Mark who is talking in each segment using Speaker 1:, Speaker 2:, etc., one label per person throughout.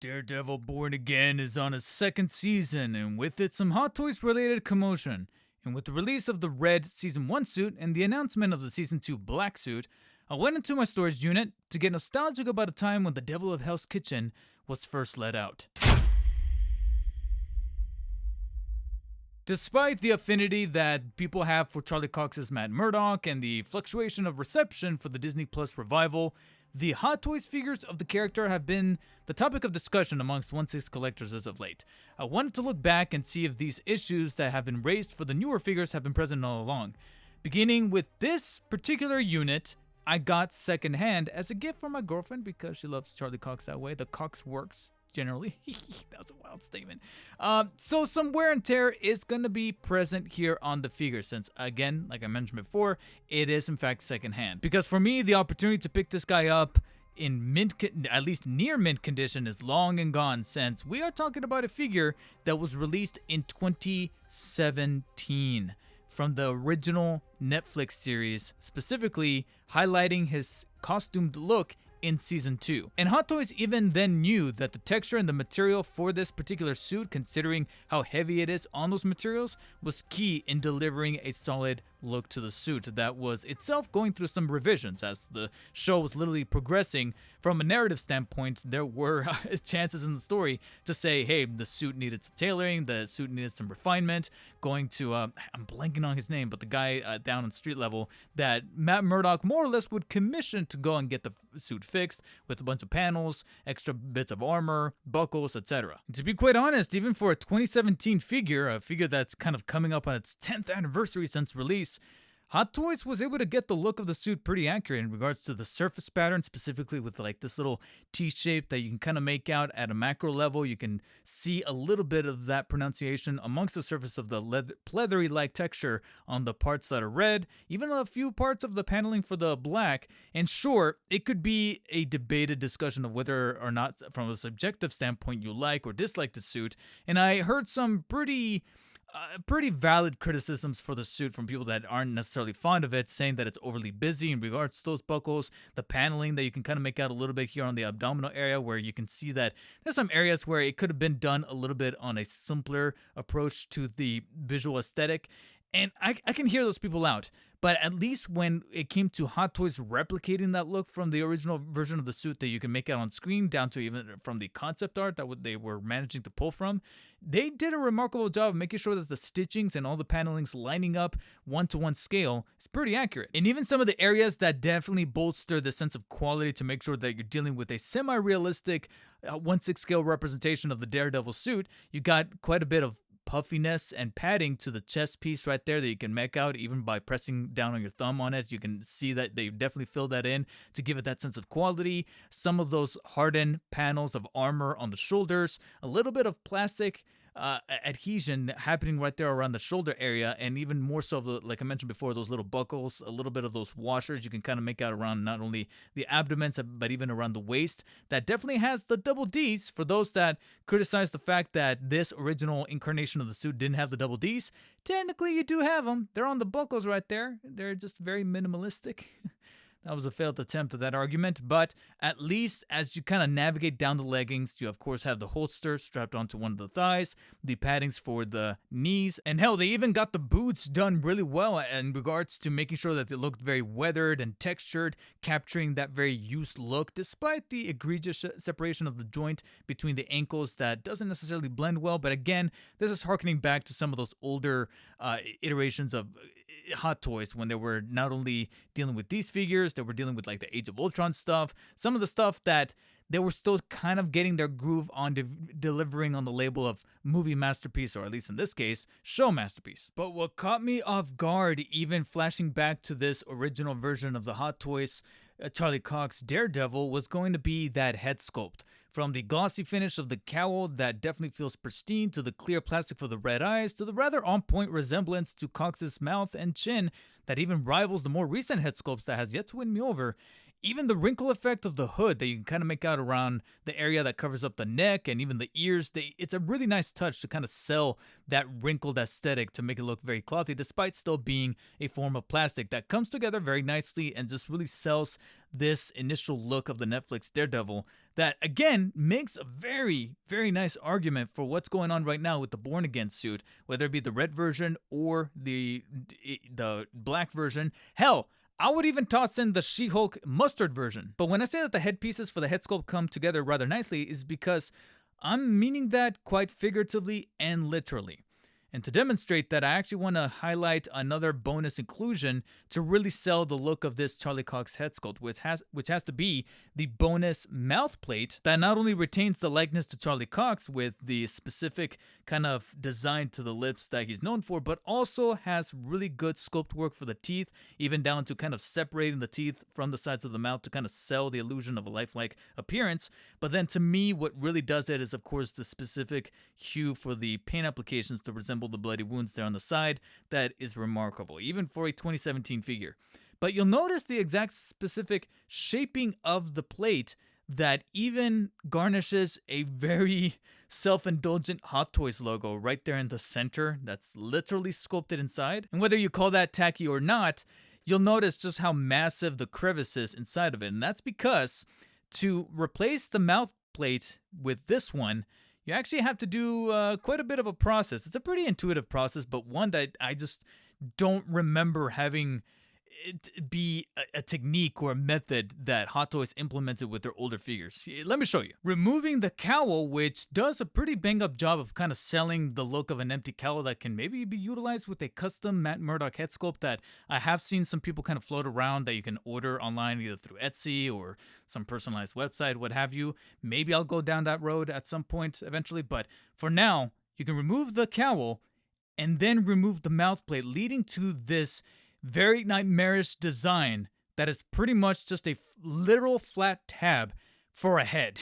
Speaker 1: Daredevil Born Again is on its second season, and with it, some Hot Toys related commotion. And with the release of the red Season 1 suit and the announcement of the Season 2 black suit, I went into my storage unit to get nostalgic about a time when the Devil of Hell's Kitchen was first let out. Despite the affinity that people have for Charlie Cox's Matt Murdock and the fluctuation of reception for the Disney Plus revival, the Hot Toys figures of the character have been the topic of discussion amongst 1/6 collectors as of late. I wanted to look back and see if these issues that have been raised for the newer figures have been present all along. Beginning with this particular unit, I got secondhand as a gift from my girlfriend because she loves Charlie Cox that way. The Cox works, generally. That was a wild statement. So some wear and tear is going to be present here on the figure since, again, like I mentioned before, it is in fact secondhand. Because for me, the opportunity to pick this guy up in at least near mint condition is long and gone, since we are talking about a figure that was released in 2017 from the original Netflix series, specifically highlighting his costumed look in Season 2. And Hot Toys even then knew that the texture and the material for this particular suit, considering how heavy it is on those materials, was key in delivering a solid look to the suit that was itself going through some revisions as the show was literally progressing. From a narrative standpoint, there were chances in the story to say, hey, the suit needed some tailoring, the suit needed some refinement, going to, I'm blanking on his name, but the guy down on street level that Matt Murdock more or less would commission to go and get the suit fixed with a bunch of panels, extra bits of armor, buckles, etc. To be quite honest, even for a 2017 figure, a figure that's kind of coming up on its 10th anniversary since release, Hot Toys was able to get the look of the suit pretty accurate in regards to the surface pattern, specifically with like this little T-shape that you can kind of make out at a macro level. You can see a little bit of that pronunciation amongst the surface of the pleathery-like texture on the parts that are red, even a few parts of the paneling for the black. And sure, it could be a debated discussion of whether or not, from a subjective standpoint, you like or dislike the suit. And I heard some pretty valid criticisms for the suit from people that aren't necessarily fond of it, saying that it's overly busy in regards to those buckles, the paneling that you can kind of make out a little bit here on the abdominal area, where you can see that there's some areas where it could have been done a little bit on a simpler approach to the visual aesthetic. And I can hear those people out. But at least when it came to Hot Toys replicating that look from the original version of the suit that you can make out on screen, down to even from the concept art that they were managing to pull from, they did a remarkable job of making sure that the stitchings and all the panelings lining up one-to-one scale is pretty accurate. And even some of the areas that definitely bolster the sense of quality to make sure that you're dealing with a semi-realistic 1/6 scale representation of the Daredevil suit, you got quite a bit of puffiness and padding to the chest piece right there that you can make out even by pressing down on your thumb on it. You can see that they definitely filled that in to give it that sense of quality. Some of those hardened panels of armor on the shoulders, a little bit of plastic adhesion happening right there around the shoulder area, and even more so, like I mentioned before, those little buckles, a little bit of those washers you can kind of make out around not only the abdomen but even around the waist. That definitely has the double D's. For those that criticize the fact that this original incarnation of the suit didn't have the double D's, technically you do have them. They're on the buckles right there. They're just very minimalistic. That was a failed attempt at that argument, but at least as you kind of navigate down the leggings, you of course have the holster strapped onto one of the thighs, the paddings for the knees, and hell, they even got the boots done really well in regards to making sure that they looked very weathered and textured, capturing that very used look, despite the egregious separation of the joint between the ankles that doesn't necessarily blend well. But again, this is harkening back to some of those older iterations of Hot Toys when they were not only dealing with these figures, they were dealing with like the Age of Ultron stuff, some of the stuff that they were still kind of getting their groove on delivering on the label of movie masterpiece, or at least in this case, show masterpiece. But what caught me off guard, even flashing back to this original version of the Hot Toys Charlie Cox Daredevil, was going to be that head sculpt. From the glossy finish of the cowl that definitely feels pristine, to the clear plastic for the red eyes, to the rather on-point resemblance to Cox's mouth and chin that even rivals the more recent head sculpts that has yet to win me over. Even the wrinkle effect of the hood that you can kind of make out around the area that covers up the neck and even the ears, it's a really nice touch to kind of sell that wrinkled aesthetic to make it look very clothy, despite still being a form of plastic that comes together very nicely and just really sells this initial look of the Netflix Daredevil that again makes a very, very nice argument for what's going on right now with the Born Again suit, whether it be the red version or the black version. Hell, I would even toss in the She-Hulk mustard version. But when I say that the headpieces for the head sculpt come together rather nicely is because I'm meaning that quite figuratively and literally. And to demonstrate that, I actually want to highlight another bonus inclusion to really sell the look of this Charlie Cox head sculpt, which has to be the bonus mouth plate that not only retains the likeness to Charlie Cox with the specific kind of design to the lips that he's known for, but also has really good sculpt work for the teeth, even down to kind of separating the teeth from the sides of the mouth to kind of sell the illusion of a lifelike appearance. But then to me, what really does it is, of course, the specific hue for the paint applications to resemble the bloody wounds there on the side. That is remarkable, even for a 2017 figure. But you'll notice the exact specific shaping of the plate that even garnishes a very self-indulgent Hot Toys logo right there in the center that's literally sculpted inside. And whether you call that tacky or not, you'll notice just how massive the crevice is inside of it. And that's because to replace the mouth plate with this one, you actually have to do quite a bit of a process. It's a pretty intuitive process, but one that I just don't remember having it be a technique or a method that Hot Toys implemented with their older figures. Let me show you. Removing the cowl, which does a pretty bang up job of kind of selling the look of an empty cowl that can maybe be utilized with a custom Matt Murdock head sculpt that I have seen some people kind of float around that you can order online either through Etsy or some personalized website, what have you. Maybe I'll go down that road at some point eventually, but for now, you can remove the cowl and then remove the mouth plate, leading to this very nightmarish design that is pretty much just a literal flat tab for a head.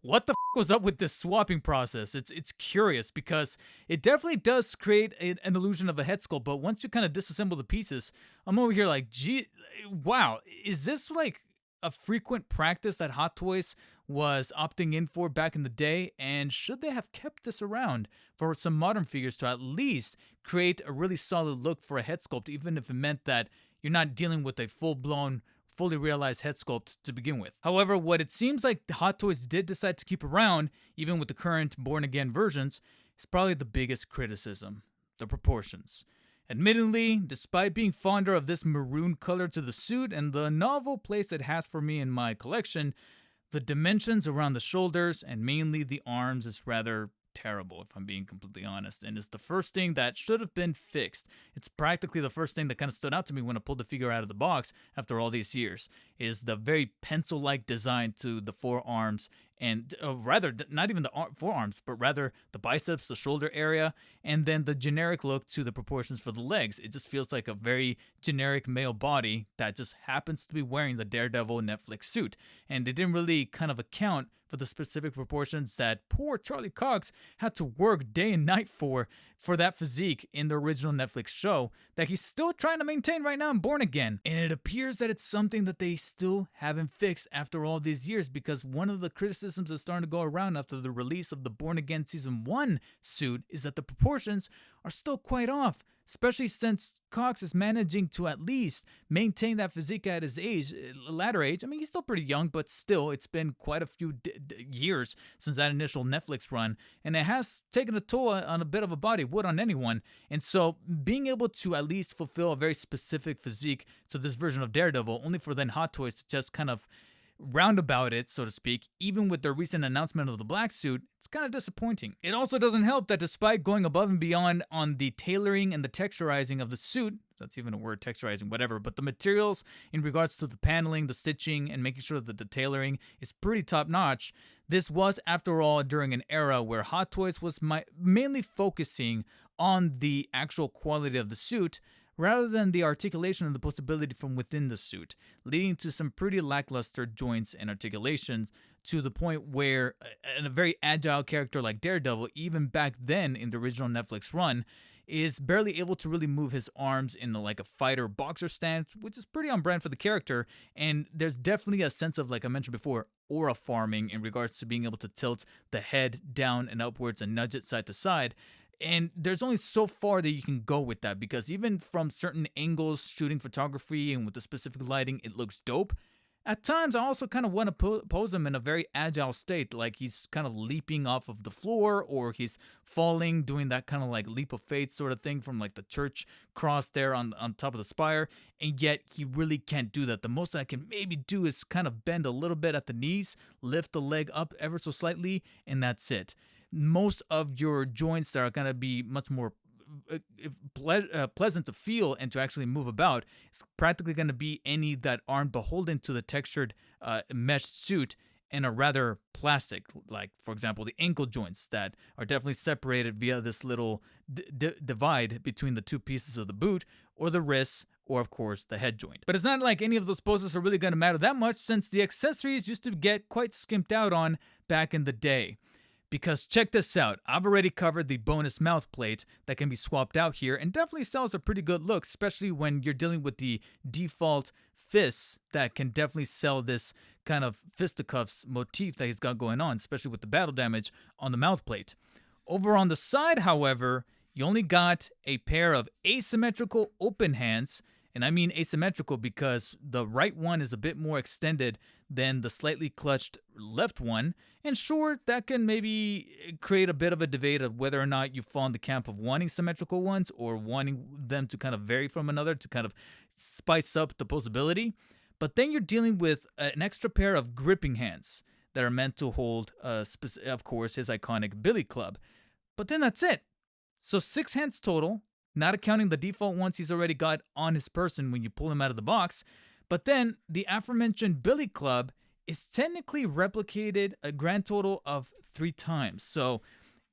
Speaker 1: What the was up with this swapping process? It's curious because it definitely does create an illusion of a head sculpt, but once you kind of disassemble the pieces, I'm over here like, gee, wow, is this like a frequent practice that Hot Toys was opting in for back in the day, and should they have kept this around for some modern figures to at least create a really solid look for a head sculpt, even if it meant that you're not dealing with a full-blown, fully realized head sculpt to begin with. However, what it seems like Hot Toys did decide to keep around, even with the current Born Again versions, is probably the biggest criticism: the proportions. Admittedly, despite being fonder of this maroon color to the suit and the novel place it has for me in my collection, the dimensions around the shoulders and mainly the arms is rather terrible, if I'm being completely honest, and it's the first thing that should have been fixed. It's practically the first thing that kind of stood out to me when I pulled the figure out of the box after all these years, is the very pencil-like design to the forearms, and rather, not even the forearms, but rather the biceps, the shoulder area, and then the generic look to the proportions for the legs. It just feels like a very generic male body that just happens to be wearing the Daredevil Netflix suit, and they didn't really kind of account for the specific proportions that poor Charlie Cox had to work day and night for that physique in the original Netflix show that he's still trying to maintain right now in Born Again. And it appears that it's something that they still haven't fixed after all these years, because one of the criticisms that's starting to go around after the release of the Born Again Season 1 suit is that the proportions are still quite off, especially since Cox is managing to at least maintain that physique at his age, latter age. I mean, he's still pretty young, but still, it's been quite a few years since that initial Netflix run, and it has taken a toll on a bit of a body, would on anyone. And so being able to at least fulfill a very specific physique to this version of Daredevil, only for then Hot Toys to just kind of roundabout it, so to speak, even with their recent announcement of the black suit, it's kind of disappointing. It also doesn't help that despite going above and beyond on the tailoring and the texturizing of the suit, that's even a word, texturizing, whatever, but the materials in regards to the paneling, the stitching, and making sure that the tailoring is pretty top-notch, this was, after all, during an era where Hot Toys was mainly focusing on the actual quality of the suit, rather than the articulation and the possibility from within the suit, leading to some pretty lackluster joints and articulations, to the point where a very agile character like Daredevil, even back then in the original Netflix run, is barely able to really move his arms in like a fighter boxer stance, which is pretty on brand for the character. And there's definitely a sense of, like I mentioned before, aura farming in regards to being able to tilt the head down and upwards and nudge it side to side. And there's only so far that you can go with that, because even from certain angles, shooting photography and with the specific lighting, it looks dope. At times, I also kind of want to pose him in a very agile state, like he's kind of leaping off of the floor or he's falling, doing that kind of like leap of faith sort of thing from like the church cross there on top of the spire. And yet, he really can't do that. The most I can maybe do is kind of bend a little bit at the knees, lift the leg up ever so slightly, and that's it. Most of your joints are going to be much more pleasant to feel and to actually move about. It's practically going to be any that aren't beholden to the textured mesh suit and are rather plastic, like for example the ankle joints that are definitely separated via this little divide between the two pieces of the boot, or the wrists, or of course the head joint. But it's not like any of those poses are really going to matter that much, since the accessories used to get quite skimped out on back in the day. Because check this out, I've already covered the bonus mouth plate that can be swapped out here and definitely sells a pretty good look, especially when you're dealing with the default fists that can definitely sell this kind of fisticuffs motif that he's got going on, especially with the battle damage on the mouth plate. Over on the side, however, you only got a pair of asymmetrical open hands, and I mean asymmetrical because the right one is a bit more extended than the slightly clutched left one. And sure, that can maybe create a bit of a debate of whether or not you fall in the camp of wanting symmetrical ones or wanting them to kind of vary from another to kind of spice up the posability. But then you're dealing with an extra pair of gripping hands that are meant to hold, of course, his iconic billy club. But then that's it. So 6 hands total, not accounting the default ones he's already got on his person when you pull him out of the box. But then the aforementioned billy club is technically replicated a grand total of 3 times. So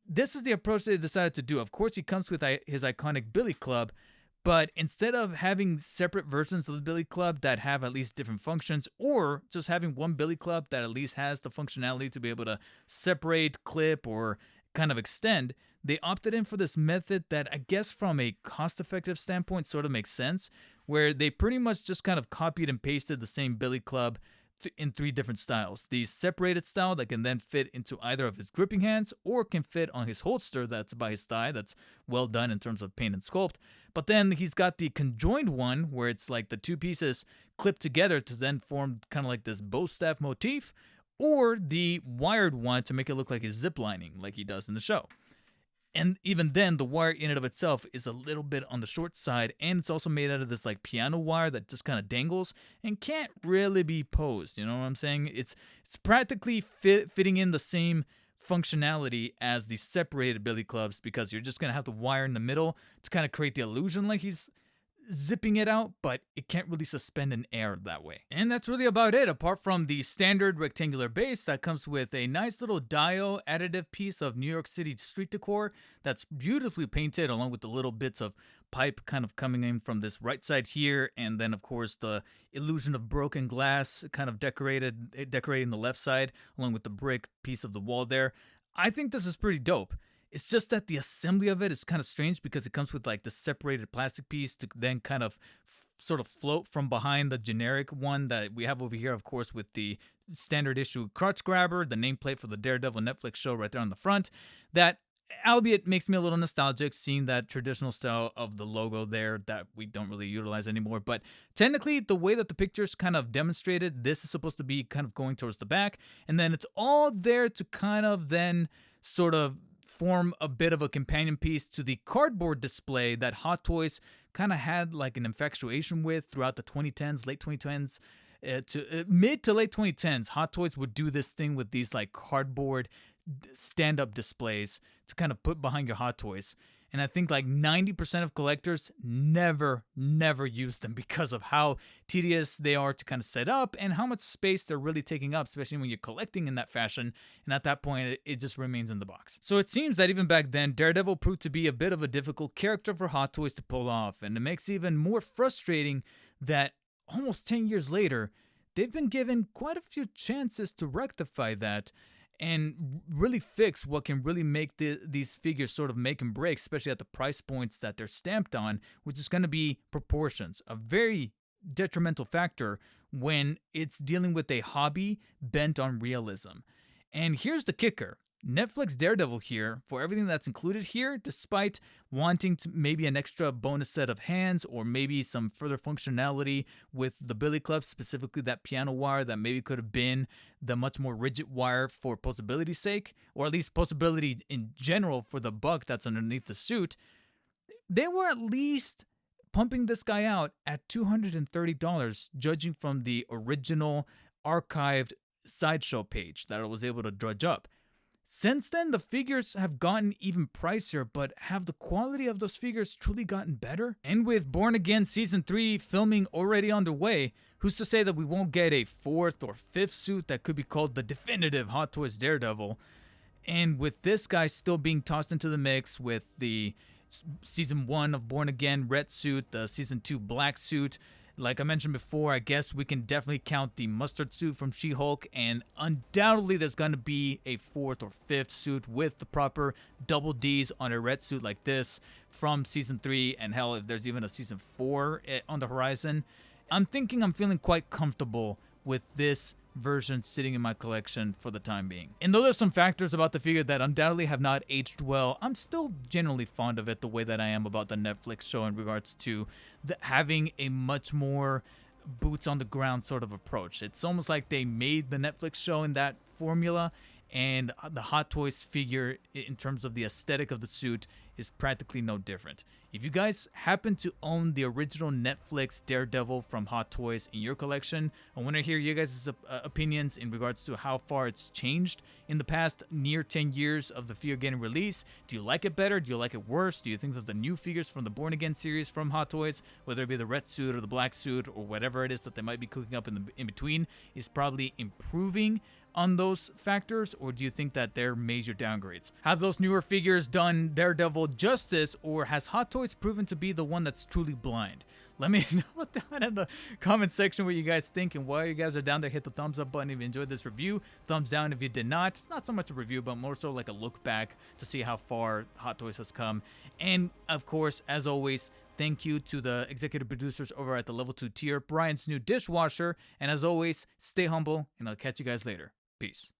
Speaker 1: this is the approach they decided to do. Of course, he comes with his iconic billy club, but instead of having separate versions of the billy club that have at least different functions, or just having one billy club that at least has the functionality to be able to separate, clip, or kind of extend, they opted in for this method that I guess from a cost-effective standpoint sort of makes sense, where they pretty much just kind of copied and pasted the same billy club in 3 different styles. The separated style that can then fit into either of his gripping hands or can fit on his holster that's by his thigh, that's well done in terms of paint and sculpt. But then he's got the conjoined one where it's like the 2 pieces clipped together to then form kind of like this bow staff motif, or the wired one to make it look like he's ziplining like he does in the show. And even then, the wire in and of itself is a little bit on the short side, and it's also made out of this like piano wire that just kind of dangles and can't really be posed. You know what I'm saying? It's practically fitting in the same functionality as the separated billy clubs, because you're just gonna have the wire in the middle to kind of create the illusion like he's zipping it out, but it can't really suspend in air that way. And that's really about it, apart from the standard rectangular base that comes with a nice little dial additive piece of New York City street decor that's beautifully painted, along with the little bits of pipe kind of coming in from this right side here, and then of course the illusion of broken glass kind of decorating the left side, along with the brick piece of the wall there. I think this is pretty dope. It's just that the assembly of it is kind of strange because it comes with like the separated plastic piece to then kind of sort of float from behind the generic one that we have over here, of course, with the standard issue crotch grabber, the nameplate for the Daredevil Netflix show right there on the front. That, albeit, makes me a little nostalgic seeing that traditional style of the logo there that we don't really utilize anymore. But technically, the way that the pictures kind of demonstrated, this is supposed to be kind of going towards the back, and then it's all there to kind of then sort of form a bit of a companion piece to the cardboard display that Hot Toys kind of had like an infatuation with throughout the 2010s, late 2010s, mid to late 2010s. Hot Toys would do this thing with these like cardboard stand-up displays to kind of put behind your Hot Toys. And I think like 90% of collectors never use them because of how tedious they are to kind of set up and how much space they're really taking up, especially when you're collecting in that fashion. And at that point, it just remains in the box. So it seems that even back then, Daredevil proved to be a bit of a difficult character for Hot Toys to pull off. And it makes it even more frustrating that almost 10 years later, they've been given quite a few chances to rectify that and really fix what can really make these figures sort of make and break, especially at the price points that they're stamped on, which is going to be proportions, a very detrimental factor when it's dealing with a hobby bent on realism. And here's the kicker. Netflix Daredevil here for everything that's included here, despite wanting to maybe an extra bonus set of hands or maybe some further functionality with the billy club, specifically that piano wire that maybe could have been the much more rigid wire for posability's sake, or at least posability in general for the buck that's underneath the suit. They were at least pumping this guy out at $230, judging from the original archived sideshow page that I was able to drudge up. Since then, the figures have gotten even pricier, but have the quality of those figures truly gotten better? And with Born Again Season 3 filming already underway, who's to say that we won't get a 4th or 5th suit that could be called the definitive Hot Toys Daredevil? And with this guy still being tossed into the mix with the Season 1 of Born Again red suit, the Season 2 black suit, like I mentioned before, I guess we can definitely count the mustard suit from She-Hulk, and undoubtedly there's going to be a 4th or 5th suit with the proper double Ds on a red suit like this from Season 3, and hell, if there's even a Season 4 on the horizon. I'm feeling quite comfortable with this version sitting in my collection for the time being. And though there's some factors about the figure that undoubtedly have not aged well, I'm still generally fond of it the way that I am about the Netflix show in regards to having a much more boots on the ground sort of approach. It's almost like they made the Netflix show in that formula, and the Hot Toys figure in terms of the aesthetic of the suit is practically no different. If you guys happen to own the original Netflix Daredevil from Hot Toys in your collection, I want to hear you guys' opinions in regards to how far it's changed in the past near 10 years of the figure getting released. Do you like it better? Do you like it worse? Do you think that the new figures from the Born Again series from Hot Toys, whether it be the red suit or the black suit or whatever it is that they might be cooking up in between, is probably improving on those factors, or do you think that they're major downgrades? Have those newer figures done Daredevil justice, or has Hot Toys proven to be the one that's truly blind? Let me know down in the comment section what you guys think, and while you guys are down there, hit the thumbs up button if you enjoyed this review. Thumbs down if you did not. Not so much a review, but more so like a look back to see how far Hot Toys has come. And of course, as always, thank you to the executive producers over at the Level 2 tier, Brian's new dishwasher. And as always, stay humble, and I'll catch you guys later. Peace.